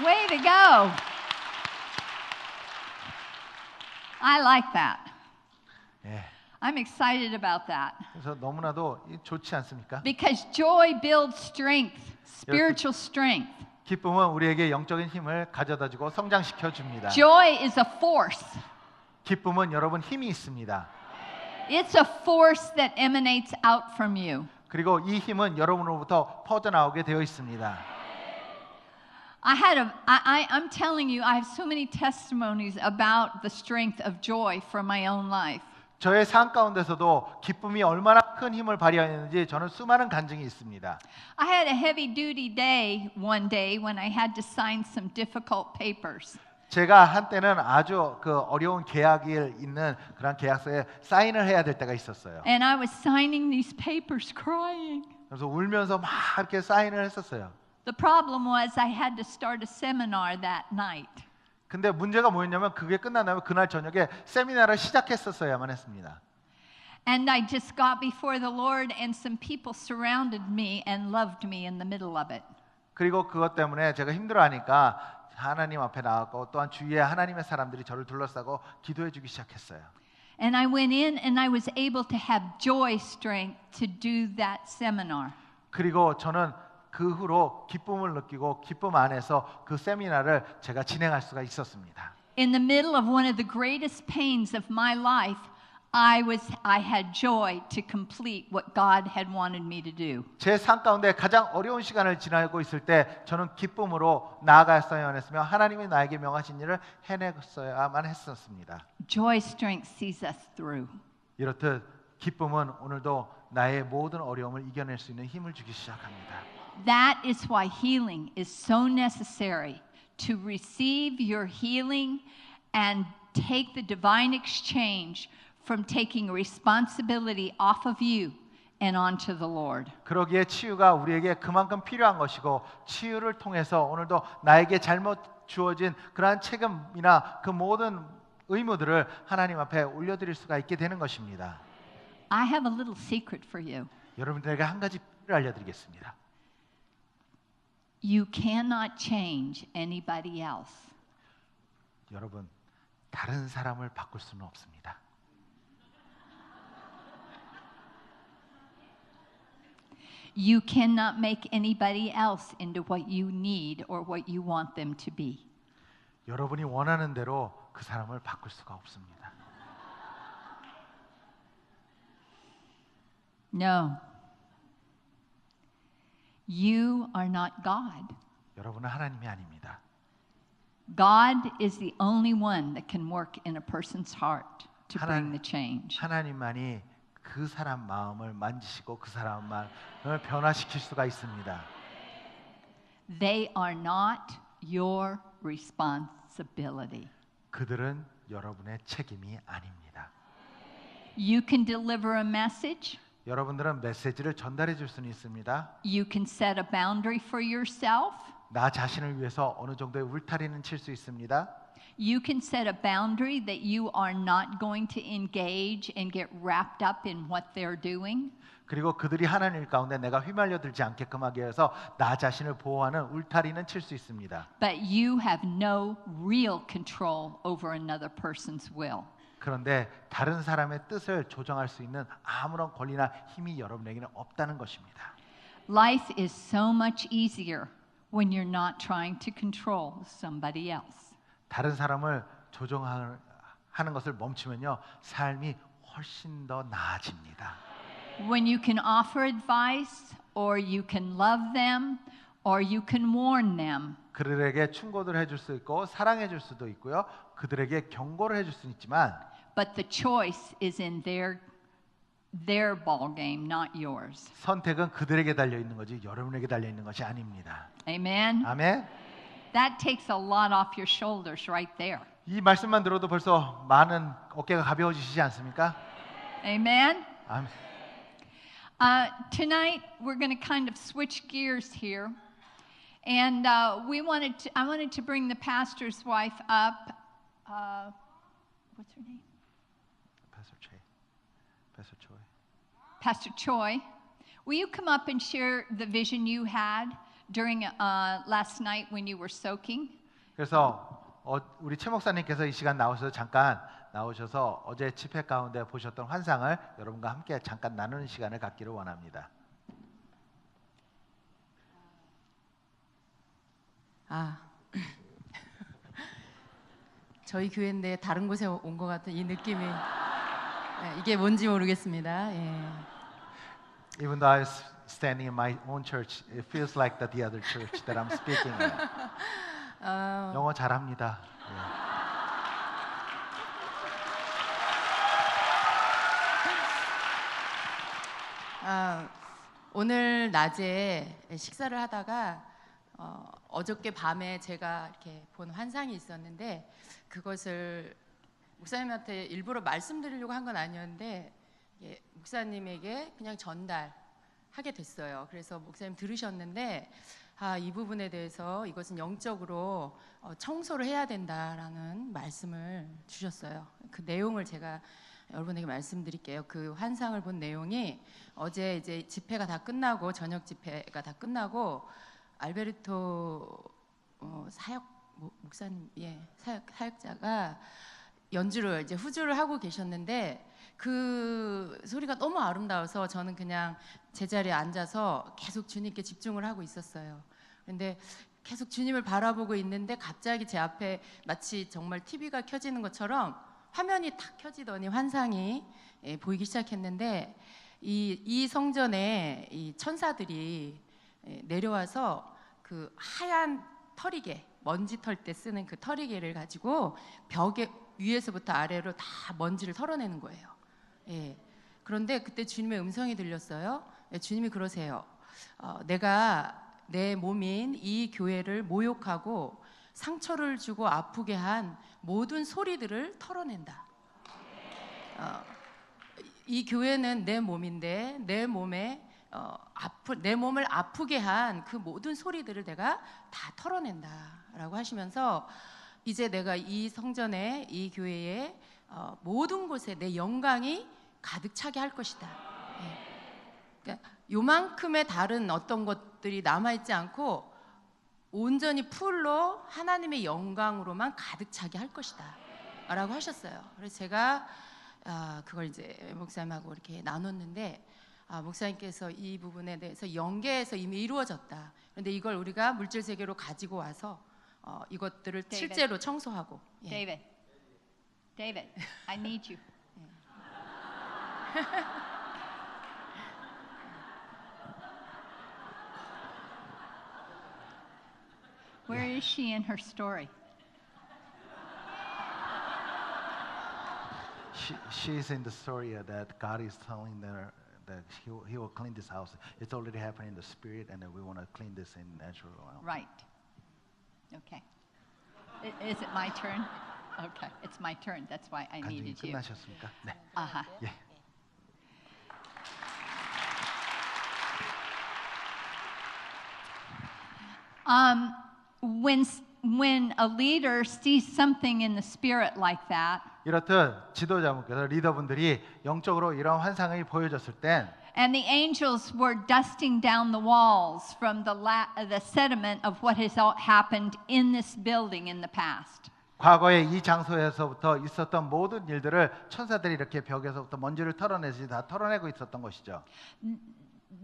Way to go. I like that. 예. I'm excited about that. 그래서 너무나도 좋지 않습니까? Because joy builds strength, spiritual strength. 기쁨은 우리에게 영적인 힘을 가져다 주고 성장시켜 줍니다. Joy is a force. 기쁨은 여러분 힘이 있습니다. It's a force that emanates out from you. 그리고 이 힘은 여러분으로부터 퍼져나오게 되어 있습니다. I'm telling you, I have so many testimonies about the strength of joy from my own life. 저의 삶 가운데서도 기쁨이 얼마나 큰 힘을 발휘하는지 저는 수많은 간증이 있습니다. I had a heavy duty day one day when I had to sign some difficult papers. 제가 한때는 아주 그 어려운 계약이 있는 그런 계약서에 사인을 해야 될 때가 있었어요. And I was signing these papers crying. 그래서 울면서 막 이렇게 사인을 했었어요. The problem was I had to start a seminar that night. 근데 문제가 뭐였냐면 그게 끝나면 그날 저녁에 세미나를 시작했었어야만 했습니다. And I just got before the Lord and some people surrounded me and loved me in the middle of it. 그리고 그것 때문에 제가 힘들어하니까 하나님 앞에 나왔고 또한 주위에 하나님의 사람들이 저를 둘러싸고 기도해 주기 시작했어요. And I went in and I was able to have joy strength to do that seminar. 그리고 저는 그 후로 기쁨을 느끼고 기쁨 안에서 그 세미나를 제가 진행할 수가 있었습니다. In the middle of one of the greatest pains of my life, I had joy to complete what God had wanted me to do. 제 삶 가운데 가장 어려운 시간을 지나고 있을 때 저는 기쁨으로 나아갔어야만 했으며 하나님이 나에게 명하신 일을 해냈어야만 했었습니다. Joy strength sees us through. 이렇듯 기쁨은 오늘도 나의 모든 어려움을 이겨낼 수 있는 힘을 주기 시작합니다. That is why healing is so necessary. To receive your healing and take the divine exchange from taking responsibility off of you and onto the Lord. 그러기에 치유가 우리에게 그만큼 필요한 것이고 치유를 통해서 오늘도 나에게 잘못 주어진 그러한 책임이나 그 모든 의무들을 하나님 앞에 올려드릴 수가 있게 되는 것입니다. I have a little secret for you. 여러분들에게 한 가지 비밀을 알려드리겠습니다. You cannot change anybody else. 여러분, 다른 사람을 바꿀 수는 없습니다. You cannot make anybody else into what you need or what you want them to be. 여러분이 원하는 대로 그 사람을 바꿀 수가 없습니다. No. You are not God. 여러분은 하나님이 아닙니다. God is the only one that can work in a person's heart to bring the change. 하나님만이 그 사람 마음을 만지시고 그 사람 마음을 변화시킬 수가 있습니다. They are not your responsibility. 그들은 여러분의 책임이 아닙니다. You can deliver a message. 여러분들은 메시지를 전달해 줄 수는 있습니다. You can set a boundary for yourself. 나 자신을 위해서 어느 정도의 울타리는 칠 수 있습니다. You can set a boundary that you are not going to engage and get wrapped up in what they're doing. 그리고 그들이 하나님 일 가운데 내가 휘말려 들지 않게끔 하기 위해서 나 자신을 보호하는 울타리는 칠 수 있습니다. But you have no real control over another person's will. 그런데 다른 사람의 뜻을 조정할 수 있는 아무런 권리나 힘이 여러분에게는 없다는 것입니다. Life is so much easier when you're not trying to control somebody else. 다른 사람을 조정하는 것을 멈추면요, 삶이 훨씬 더 나아집니다. When you can offer advice, or you can love them, or you can warn them. 그들에게 충고를 해줄 수 있고 사랑해 줄 수도 있고요, 그들에게 경고를 해줄 수 있지만 But the choice is in their ball game, not yours. 선택은 그들에게 달려 있는 거지 여러분에게 달려 있는 것이 아닙니다. Amen. 아멘. That takes a lot off your shoulders right there. 이 말씀만 들어도 벌써 많은 어깨가 가벼워지시지 않습니까? Amen. 아멘. Tonight we're going to kind of switch gears here, and I wanted to bring the pastor's wife up. What's her name? Pastor Choi. Will you come up and share the vision you had during last night when you were soaking? 그래서 우리 최 목사님께서 이 시간 잠깐 나오셔서 어제 집회 가운데 보셨던 환상을 여러분과 함께 잠깐 나누는 시간을 갖기를 원합니다. 저희 교회인데 다른 곳에 온 것 같은 이 느낌이 이게 뭔지 모르겠습니다. 예. Even though I was standing in my own church, it feels like the other church that I'm speaking in. 영어 잘합니다. 오늘 낮에 식사를 하다가 어저께 밤에 제가 이렇게 본 환상이 있었는데 그것을 목사님한테 일부러 말씀드리려고 한 건 아니었는데 목사님에게 그냥 전달하게 됐어요. 그래서 목사님 들으셨는데 이 부분에 대해서 이것은 영적으로 청소를 해야 된다라는 말씀을 주셨어요. 그 내용을 제가 여러분에게 말씀드릴게요. 그 환상을 본 내용이 어제 이제 집회가 다 끝나고 저녁 집회가 다 끝나고 알베르토 목사님 사역자가 연주를 이제 후주를 하고 계셨는데 그 소리가 너무 아름다워서 저는 그냥 제자리에 앉아서 계속 주님께 집중을 하고 있었어요. 그런데 계속 주님을 바라보고 있는데 갑자기 제 앞에 마치 정말 TV가 켜지는 것처럼 화면이 탁 켜지더니 환상이 보이기 시작했는데 이 성전에 이 천사들이 내려와서 그 하얀 털이개, 먼지 털 때 쓰는 그 털이개를 가지고 벽에 위에서부터 아래로 다 먼지를 털어내는 거예요. 그런데 그때 주님의 음성이 들렸어요. 주님이 그러세요. 내가 내 몸인 이 교회를 모욕하고 상처를 주고 아프게 한 모든 소리들을 털어낸다. 이 교회는 내 몸인데 내 몸에 내 몸을 아프게 한 그 모든 소리들을 내가 다 털어낸다라고 하시면서 이제 내가 이 성전에 이 교회에 모든 곳에 내 영광이 가득 차게 할 것이다. 그러니까 요만큼의 다른 어떤 것들이 남아있지 않고 온전히 풀로 하나님의 영광으로만 가득 차게 할 것이다 라고 하셨어요. 그래서 제가 그걸 이제 목사님하고 이렇게 나눴는데 목사님께서 이 부분에 대해서 영계에서 이미 이루어졌다. 그런데 이걸 우리가 물질 세계로 가지고 와서 이것들을 실제로 청소하고. 예. David, I need you. Where is she in her story? She's in the story that God is telling her that he will clean this house. It's already happening in the spirit, and we want to clean this in natural. Right. Okay. Is it my turn? Okay, it's my turn. That's why I 간증이 needed you. 끝나셨습니까? 네. Uh-huh. 예. When a leader sees something in the spirit like that, 이렇듯 지도자분께서 리더분들이 영적으로 이런 환상이 보여졌을 땐 and the angels were dusting down the walls from the sediment of what has happened in this building in the past. 과거에 이 장소에서부터 있었던 모든 일들을 천사들이 이렇게 벽에서부터 먼지를 털어내지 다 털어내고 있었던 것이죠.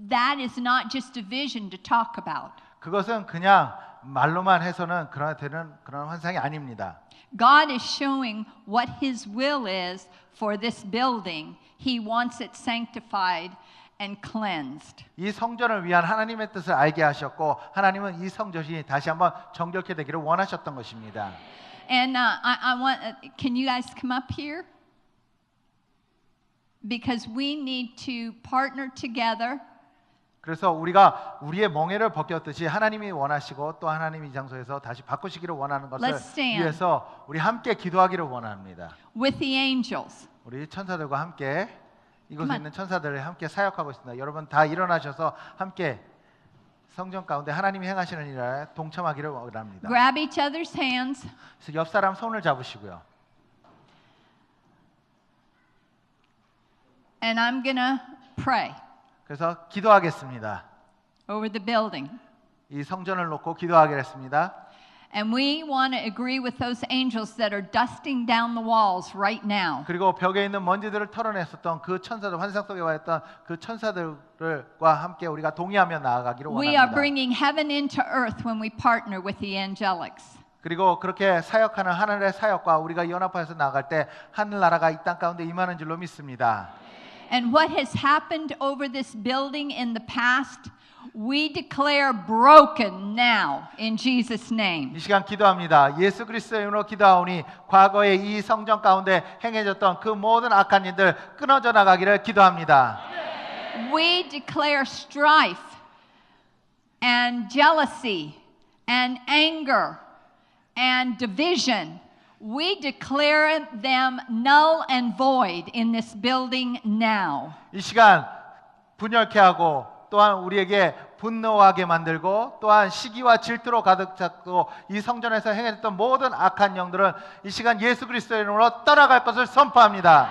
That is not just a vision to talk about. 그것은 그냥 말로만 해서는 되는 그런 환상이 아닙니다. God is showing what His will is for this building. He wants it sanctified and cleansed. 이 성전을 위한 하나님의 뜻을 알게 하셨고 하나님은 이 성전이 다시 한번 정결케 되기를 원하셨던 것입니다. And I want, can you guys come up here? Because we need to partner together. 그래서 우리가 우리의 멍에를 벗겼듯이 하나님이 원하시고 또 하나님이 이 장소에서 다시 바꾸시기를 원하는 것을 Let's stand. 위해서 우리 함께 기도하기를 원합니다. With the angels. 우리 천사들과 함께 이곳에 Come on. 있는 천사들을 함께 사역하고 있습니다. 여러분 다 일어나셔서 함께 성전 가운데 하나님이 행하시는 일에 동참하기를 원합니다. Grab each other's hands. 그래서 옆 사람 손을 잡으시고요. And I'm gonna pray 그래서 기도하겠습니다. over the building. 이 성전을 놓고 기도하겠습니다. And we want to agree with those angels that are dusting down the walls right now. 그리고 벽에 있는 먼지들을 털어냈었던 그 천사들 환상 속에 와 있던 그 천사들과 함께 우리가 동의하며 나아가기를 We are 원합니다. bringing heaven into earth when we partner with the angelics. 그리고 그렇게 사역하는 하늘의 사역과 우리가 연합해서 나아갈 때 하늘나라가 이 땅 가운데 임하는 줄로 믿습니다. And what has happened over this building in the past, we declare broken now in Jesus' name. 이 시간 기도합니다. 예수 그리스도의 이름으로 기도하오니 과거에 이 성전 가운데 행해졌던 그 모든 악한 일들 끊어져 나가기를 기도합니다. We declare strife and jealousy and anger and division. We declare them null and void in this building now. 이 시간 분열케 하고 또한 우리에게 분노하게 만들고 또한 시기와 질투로 가득 찼고 이 성전에서 행했던 모든 악한 영들은 이 시간 예수 그리스도의 이름으로 떠나갈 것을 선포합니다.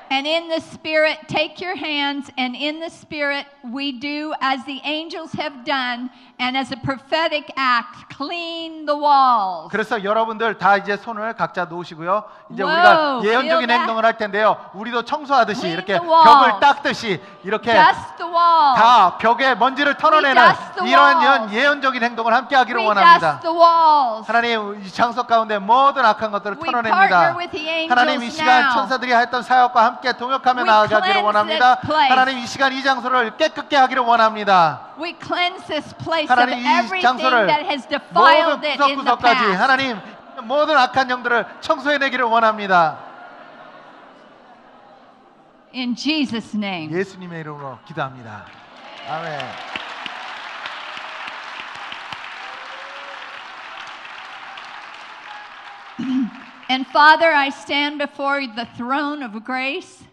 And in the Spirit, take your hands, and in the Spirit, we do as the angels have done, and as a prophetic act, clean the walls. 그래서 여러분들 다 이제 손을 각자 놓으시고요. 이제 Whoa, 우리가 예언적인 feel that? 행동을 할 텐데요. 우리도 청소하듯이 Clean 이렇게 the walls. 벽을 닦듯이 이렇게 Dust the walls. 다 벽에 먼지를 털어내는 dust the 이러한 walls. 예언적인 행동을 함께 하기를 We 원합니다. dust the walls. 하나님 이 장소 가운데 모든 악한 것들을 We 털어냅니다. partner with the angels 하나님 이 시간 now. 천사들이 했던 사역과 함께 동역하며 We 나아가기를 cleanse 원합니다. this place. 하나님 이 시간 이 장소를 깨끗게 하기를 원합니다. We cleanse this place of 하나님 이 everything 장소를 that has defiled 모든 it in the 구석구석까지 past. 하나님 모든 악한 영들을 청소해내기를 원합니다. In Jesus' name. 예수님의 이름으로 기도합니다. 아멘. And Father, I stand before the throne of grace.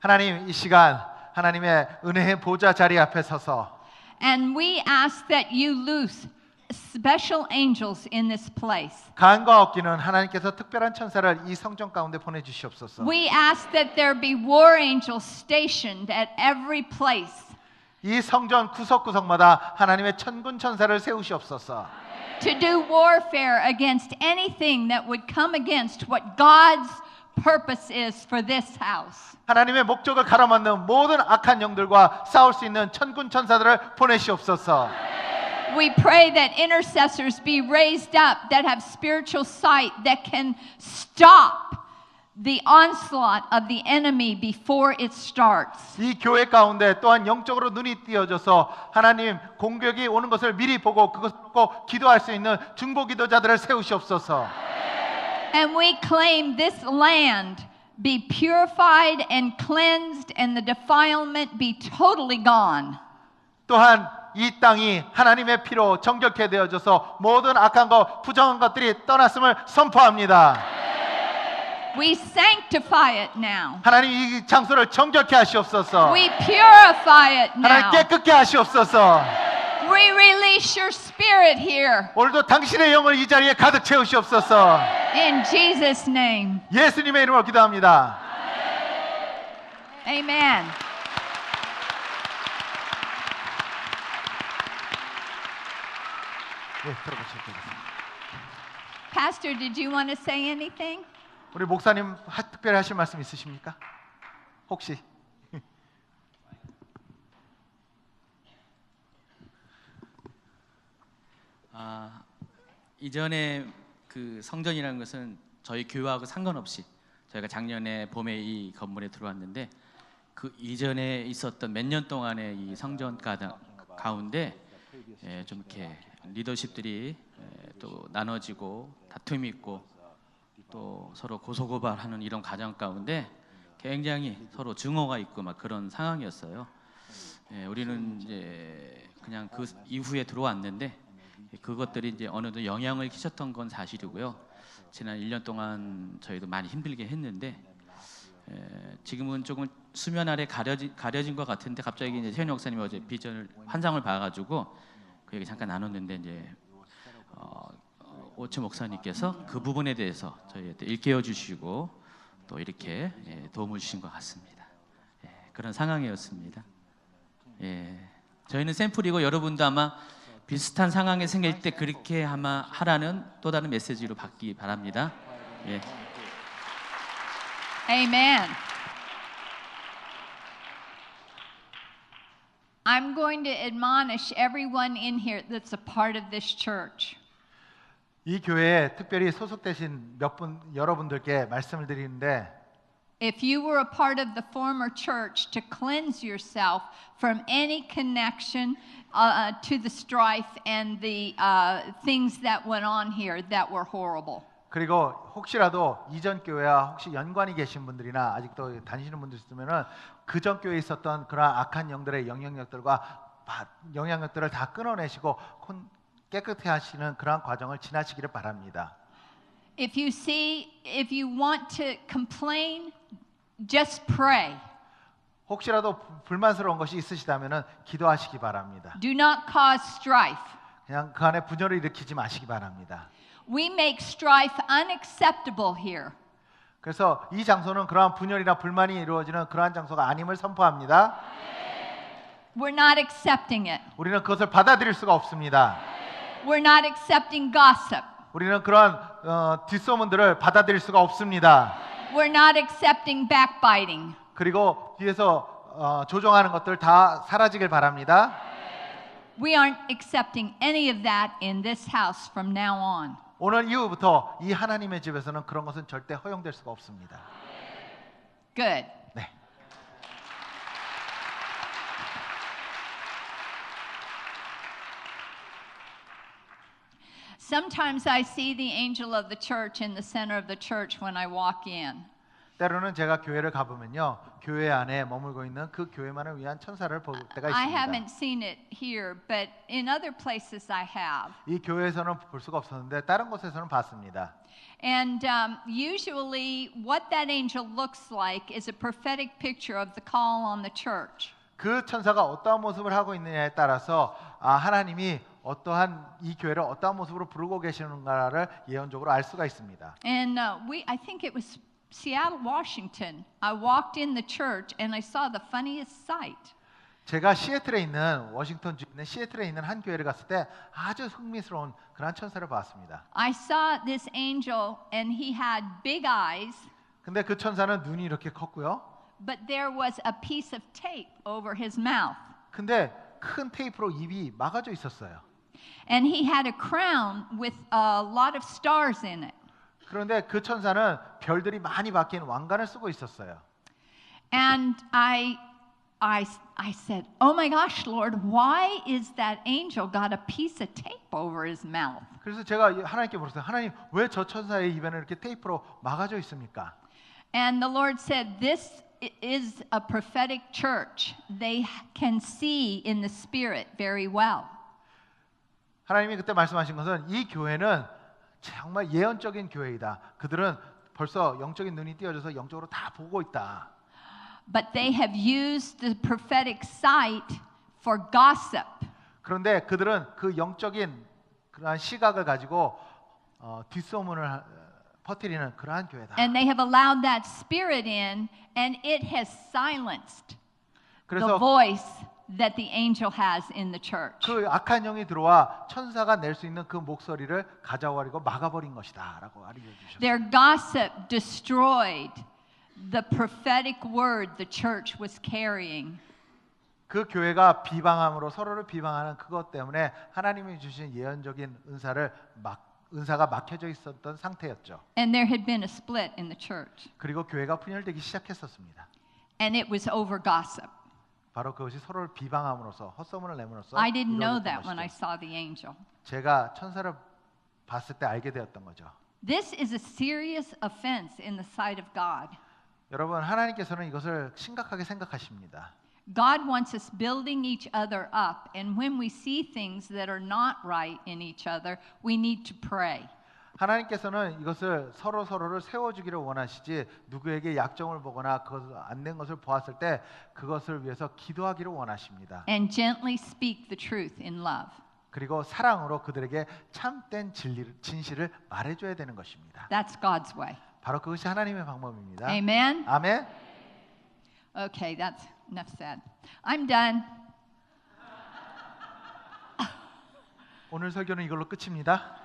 하나님 이 시간 하나님의 은혜의 보좌 자리 앞에 서서 and we ask that you loose special angels in this place. 간과 없기는 하나님께서 특별한 천사를 이 성전 가운데 보내주시옵소서. We ask that there be war angels stationed at every place 이 성전 구석구석마다 하나님의 천군 천사를 세우시옵소서. to do warfare against anything that would come against what God's purpose is for this house. 하나님의 목적을 가로막는 모든 악한 영들과 싸울 수 있는 천군 천사들을 보내시옵소서. We pray that intercessors be raised up that have spiritual sight that can stop the onslaught of the enemy before it starts. 이 교회 가운데 또한 영적으로 눈이 띄어져서 하나님 공격이 오는 것을 미리 보고 그것을 보고 기도할 수 있는 중보 기도자들을 세우시옵소서. And we claim this land be purified and cleansed and the defilement be totally gone. 또한 이 땅이 하나님의 피로 정결케 되어져서 모든 악한 것, 부정한 것들이 떠났음을 선포합니다. We sanctify it now. 하나님 이 장소를 정결케 하시옵소서. We purify it 하나님 now. 깨끗게 하시옵소서. We release your spirit here. 오늘도 당신의 영을 이 자리에 가득 채우시옵소서. In Jesus' name. 예수님의 이름으로 기도합니다. Amen. 네, 들어보시겠습니다. Pastor, did you want to say anything? 우리 목사님 특별히 하실 말씀 있으십니까? 혹시? 이전에 그 성전이라는 것은 저희 교회하고 상관없이 저희가 작년에 봄에 이 건물에 들어왔는데 그 이전에 있었던 몇 년 동안의 이 성전 가운데 좀 이렇게 리더십들이 또 나눠지고 다툼이 있고 또 서로 고소고발하는 이런 과정 가운데 굉장히 서로 증오가 있고 막 그런 상황이었어요. 우리는 이제 그냥 그 이후에 들어왔는데 그것들이 이제 어느 정도 영향을 끼쳤던 건 사실이고요. 지난 1년 동안 저희도 많이 힘들게 했는데 지금은 조금 수면 아래 가려진 것 같은데 갑자기 이제 최현 목사님이 어제 비전을 환상을 봐가지고 그 얘기 잠깐 나눴는데 이제 오채 목사님께서 그 부분에 대해서 저희한테 일깨워 주시고 또 이렇게 도움을 주신 것 같습니다. 그런 상황이었습니다. 저희는 샘플이고 여러분도 아마 비슷한 상황이 생길 때 그렇게 아마 하라는 또 다른 메시지로 받기 바랍니다. Amen. I'm going to admonish everyone in here that's a part of this church. 이 교회에 특별히 소속되신 여러분들께 말씀을 드리는데 If you were a part of the former church, to cleanse yourself from any connection to the strife and the things that went on here that were horrible. 그리고 혹시라도 이전 교회와 혹시 연관이 계신 분들이나 아직도 다니시는 분들 있으면은 그전 교회에 있었던 그런 악한 영들의 영향력들을 다 끊어내시고 깨끗해 하시는 그런 과정을 지나시기를 바랍니다. If you want to complain, just pray. 혹시라도 불만스러운 것이 있으시다면은 기도하시기 바랍니다. Do not cause strife. 그냥 그 안에 분열을 일으키지 마시기 바랍니다. We make strife unacceptable here. 그래서 이 장소는 그러한 분열이나 불만이 이루어지는 그러한 장소가 아님을 선포합니다. We're not accepting it. 우리는 그것을 받아들일 수가 없습니다. We're not accepting gossip. 우리는 그런 뒷소문들을 받아들일 수가 없습니다. We're not accepting backbiting. 그리고 뒤에서 조종하는 것들 다 사라지길 바랍니다. We aren't accepting any of that in this house from now on. 오늘 이후부터 이 하나님의 집에서는 그런 것은 절대 허용될 수가 없습니다. Good. 네. Sometimes I see the angel of the church in the center of the church when I walk in. 때로는 제가 교회를 가보면요, 교회 안에 머물고 있는 그 교회만을 위한 천사를 볼 때가 I 있습니다. haven't seen it here, but in other places I have. 이 교회에서는 볼 수가 없었는데 다른 곳에서는 봤습니다. And usually, what that angel looks like is a prophetic picture of the call on the church. 그 천사가 어떠한 모습을 하고 있느냐에 따라서 하나님이 어떠한 이 교회를 어떠한 모습으로 부르고 계시는가를 예언적으로 알 수가 있습니다. And I think it was Seattle, Washington. I walked in the church and I saw the funniest sight. 제가 시애틀에 있는 워싱턴 주에 있는 시애틀에 있는 한 교회를 갔을 때 아주 흥미스러운 그런 천사를 봤습니다. I saw this angel and he had big eyes, 근데 그 천사는 눈이 이렇게 컸고요. but there was a piece of tape over his mouth. 근데 큰 테이프로 입이 막아져 있었어요. And he had a crown with a lot of stars in it. 그런데 그 천사는 별들이 많이 박힌 왕관을 쓰고 있었어요. And I said, "Oh my gosh, Lord, why is that angel got a piece of tape over his mouth?" 그래서 제가 하나님께 물었어요. 하나님, 왜 저 천사의 입에는 이렇게 테이프로 막아져 있습니까? And the Lord said, "This is a prophetic church. They can see in the spirit very well." 하나님이 그때 말씀하신 것은 이 교회는 정말 예언적인 교회이다. 그들은 벌써 영적인 눈이 띄어져서 영적으로 다 보고 있다. But they have used the prophetic sight for gossip. 그런데 그들은 그 영적인 그러한 시각을 가지고 뒷소문을 퍼뜨리는 그러한 교회다. And they have allowed that spirit in, and it has silenced the 그래서 voice that the angel has in the church. 그 악한 영이 들어와 천사가 낼 수 있는 그 목소리를 가져버리고 막아버린 것이다라고 알려주셨어요. Their gossip destroyed the prophetic word the church was carrying. 그 교회가 비방함으로 서로를 비방하는 그것 때문에 하나님이 주신 예언적인 은사가 막혀져 있었던 상태였죠. And there had been a split in the church. 그리고 교회가 분열되기 시작했었습니다. And it was over gossip. 바로 그것이 서로를 비방함으로써 헛소문을 내므로써 I didn't know 이루어졌던 that when I 것이죠. saw the angel. 제가 천사를 봤을 때 알게 되었던 거죠. This is a serious offense in the sight of God. 여러분, 하나님께서는 이것을 심각하게 생각하십니다. God wants us building each other up, and when we see things that are not right in each other, we need to pray. 하나님께서는 이것을 서로를 세워주기를 원하시지 누구에게 약점을 보거나 그것을 안 된 것을 보았을 때 그것을 위해서 기도하기를 원하십니다. And gently speak the truth in love. 그리고 사랑으로 그들에게 참된 진실을 말해줘야 되는 것입니다. That's God's way. 바로 그것이 하나님의 방법입니다. Amen? 아멘. Okay, that's enough said. I'm done. 오늘 설교는 이걸로 끝입니다.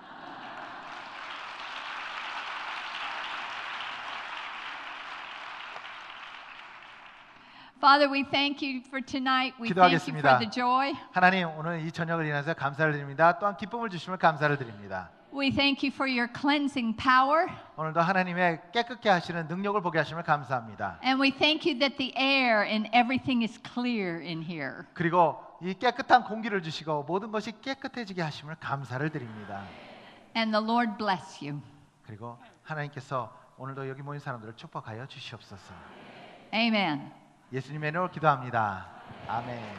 Father, we thank you for tonight. We thank you for 기도하겠습니다. the joy. 하나님, 오늘 이 저녁을 인해서 감사를 드립니다. 또한 기쁨을 주심을 감사를 드립니다. We thank you for your cleansing power. 오늘도 하나님의 깨끗게 하시는 능력을 보게 하심을 감사합니다. And we thank you that the air and everything is clear in here. 그리고 이 깨끗한 공기를 주시고 모든 것이 깨끗해지게 하심을 감사를 드립니다. And the Lord bless you. 그리고 하나님께서 오늘도 여기 모인 사람들을 축복하여 주시옵소서. Amen. 예수님의 이름으로 기도합니다. 아멘.